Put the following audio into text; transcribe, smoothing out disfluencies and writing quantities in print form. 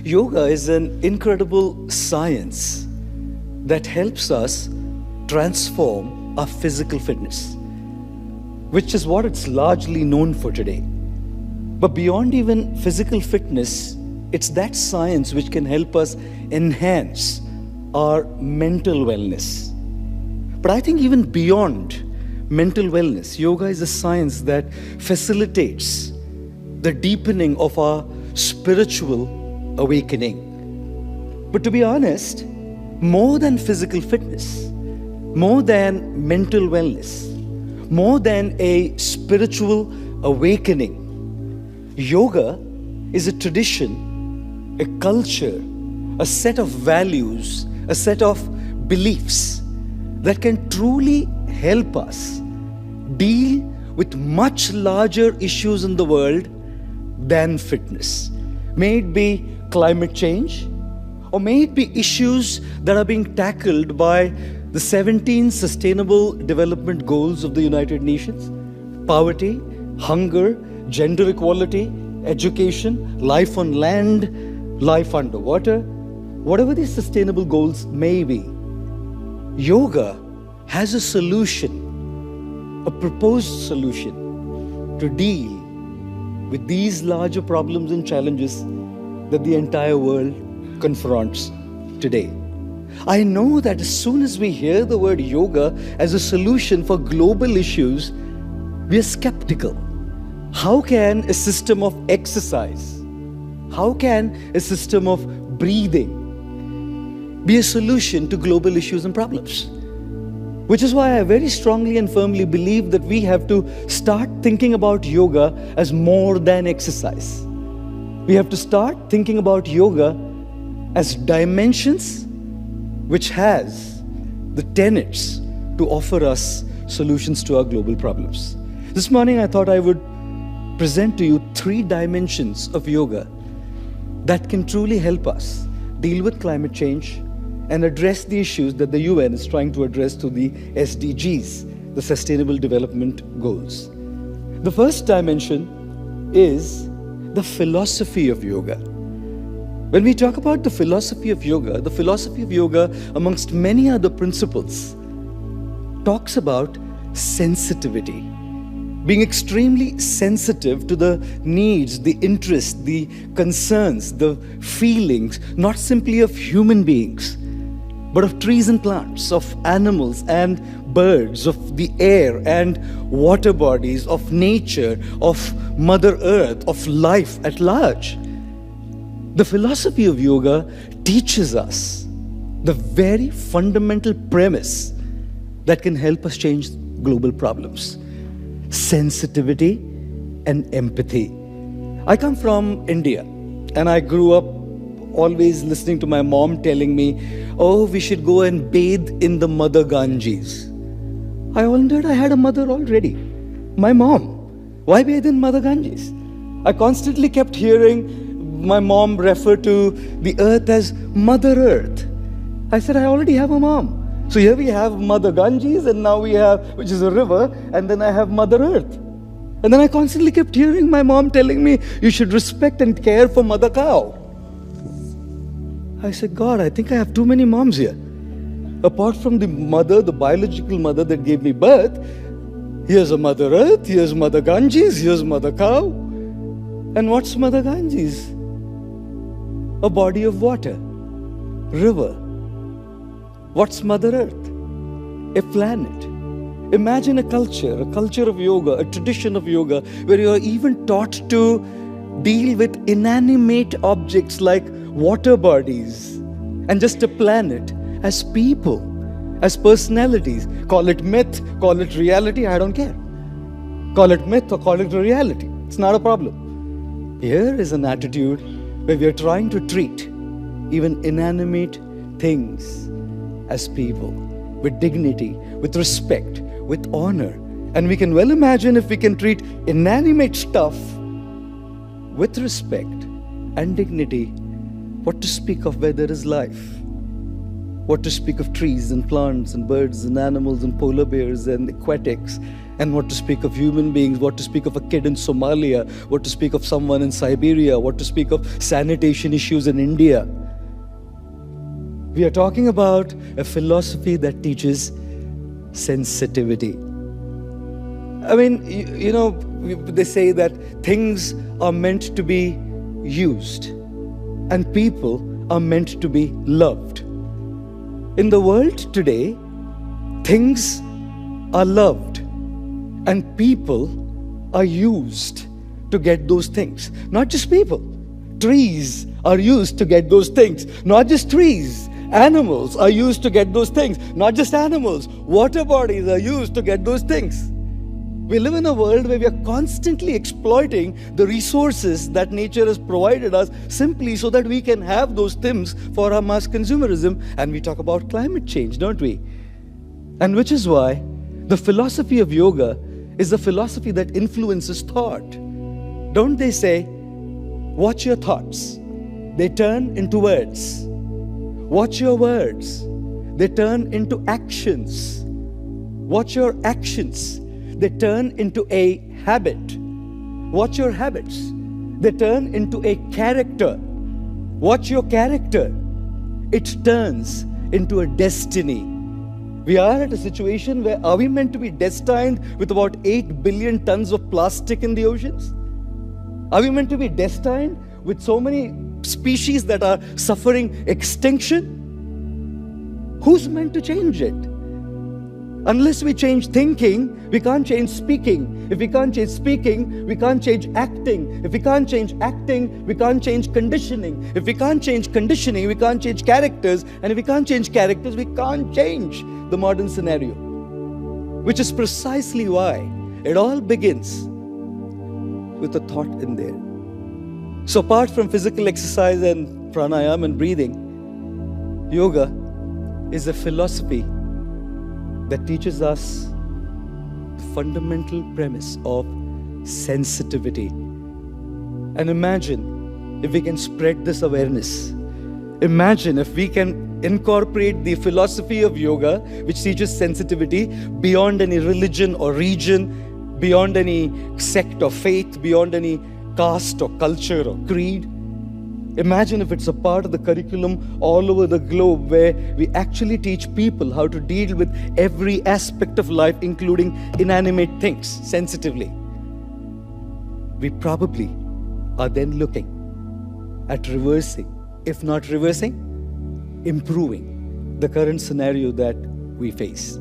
Yoga is an incredible science that helps us transform our physical fitness, which is what it's largely known for today. But beyond even physical fitness, it's that science which can help us enhance our mental wellness. But I think even beyond mental wellness, yoga is a science that facilitates the deepening of our spiritual awakening. But to be honest, more than physical fitness, more than mental wellness, more than a spiritual awakening, yoga is a tradition, a culture, a set of values, a set of beliefs that can truly help us deal with much larger issues in the world than fitness. May it be climate change, or may it be issues that are being tackled by the 17 Sustainable Development Goals of the United Nations: poverty, hunger, gender equality, education, life on land, life underwater. Whatever these sustainable goals may be, yoga has a solution, a proposed solution to deal with these larger problems and challenges that the entire world confronts today. I know that as soon as we hear the word yoga as a solution for global issues, we are skeptical. How can a system of exercise, how can a system of breathing be a solution to global issues and problems? Which is why I very strongly and firmly believe that we have to start thinking about yoga as more than exercise. We have to start thinking about yoga as dimensions which has the tenets to offer us solutions to our global problems. This morning I thought I would present to you 3 dimensions of yoga that can truly help us deal with climate change and address the issues that the UN is trying to address through the SDGs, the Sustainable Development Goals. The first dimension is the philosophy of yoga. When we talk about the philosophy of yoga, amongst many other principles, talks about sensitivity. Being extremely sensitive to the needs, the interests, the concerns, the feelings, not simply of human beings, but of trees and plants, of animals and birds, of the air and water bodies, of nature, of Mother Earth, of life at large. The philosophy of yoga teaches us the very fundamental premise that can help us change global problems: sensitivity and empathy. I come from India, and I grew up always listening to my mom telling me, oh, we should go and bathe in the Mother Ganges. I wondered, I had a mother already, my mom. Why bathe in Mother Ganges? I constantly kept hearing my mom refer to the earth as Mother Earth. I said, I already have a mom. So here we have Mother Ganges, and now we have, which is a river, and then I have Mother Earth. And then I constantly kept hearing my mom telling me, you should respect and care for Mother Cow. I said, God, I think I have too many moms here. Apart from the mother, the biological mother that gave me birth, here's a Mother Earth, here's Mother Ganges, here's Mother Cow. And what's Mother Ganges? A body of water, river. What's Mother Earth? A planet. Imagine a culture of yoga, a tradition of yoga, where you are even taught to deal with inanimate objects like water bodies and just a planet as people, as personalities. Call it myth, call it reality, I don't care. Call it myth or call it a reality. It's not a problem. Here is an attitude where we are trying to treat even inanimate things as people, with dignity, with respect, with honor. And we can well imagine if we can treat inanimate stuff with respect and dignity, what to speak of where there is life? What to speak of trees and plants and birds and animals and polar bears and aquatics And what to speak of human beings, what to speak of a kid in Somalia, what to speak of someone in Siberia, what to speak of sanitation issues in India. We are talking about a philosophy that teaches sensitivity. I mean, they say that things are meant to be used and people are meant to be loved. In the world today, things are loved and people are used to get those things. Not just people. Trees are used to get those things. Not just trees. Animals are used to get those things. Not just animals. Water bodies are used to get those things. We live in a world where we are constantly exploiting the resources that nature has provided us simply so that we can have those things for our mass consumerism. And we talk about climate change, don't we? And which is why the philosophy of yoga is a philosophy that influences thought. Don't they say, watch your thoughts, they turn into words. Watch your words, they turn into actions. Watch your actions, they turn into a habit. Watch your habits, they turn into a character. Watch your character, it turns into a destiny. We are at a situation where are we meant to be destined with about 8 billion tons of plastic in the oceans? Are we meant to be destined with so many species that are suffering extinction? Who's meant to change it? Unless we change thinking, we can't change speaking. If we can't change speaking, we can't change acting. If we can't change acting, we can't change conditioning. If we can't change conditioning, we can't change characters. And if we can't change characters, we can't change the modern scenario. Which is precisely why it all begins with a thought in there. So apart from physical exercise and pranayama and breathing, yoga is a philosophy that teaches us the fundamental premise of sensitivity. And imagine if we can spread this awareness. Imagine if we can incorporate the philosophy of yoga, which teaches sensitivity, beyond any religion or region, beyond any sect or faith, beyond any caste or culture or creed. Imagine if it's a part of the curriculum all over the globe where we actually teach people how to deal with every aspect of life, including inanimate things, sensitively. We probably are then looking at reversing, if not reversing, improving the current scenario that we face.